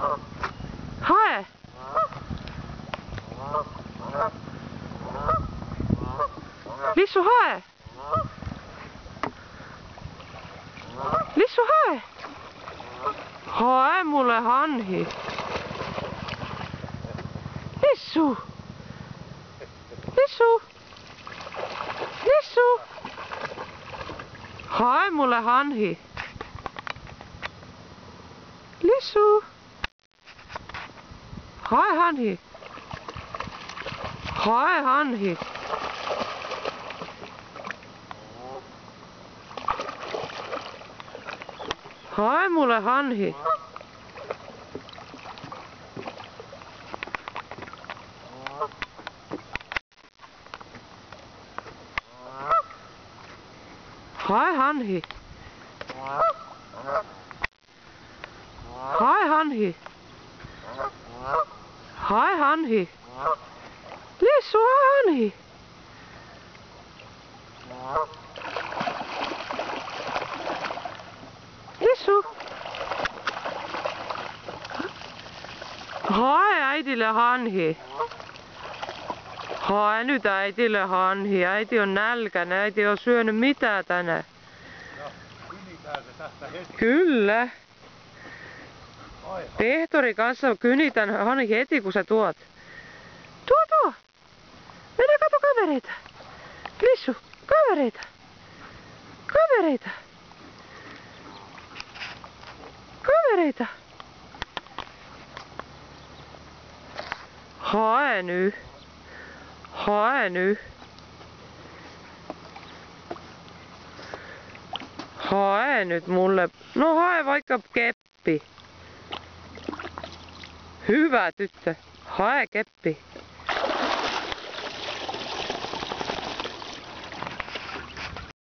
Hae! Lissu, hae! Lissu, hae! Hae mulle hanhi! Lissu! Lissu! Lissu! Hae mulle hanhi! Lissu! Hae hanhi! Hae hanhi! Hae mulle hanhi! Hae hanhi! Hae hanhi! Hae hanhi! Lissu, hae hanhi! Lissu! Hae äidille hanhi! Hae nyt äidille hanhi. Äiti on nälkäinen. Äiti ei ole syönyt mitään tänään. Kyllä. Pehtori kanssa kynitän hanhi heti kun sä tuot. Tuo! Mene kato kavereita. Lissu, kavereita. Kavereita. Kavereita. Hae nyt. Hae nyt. Hae nyt mulle. No hae vaikka keppi. Hyvä tyttö. Hae keppi.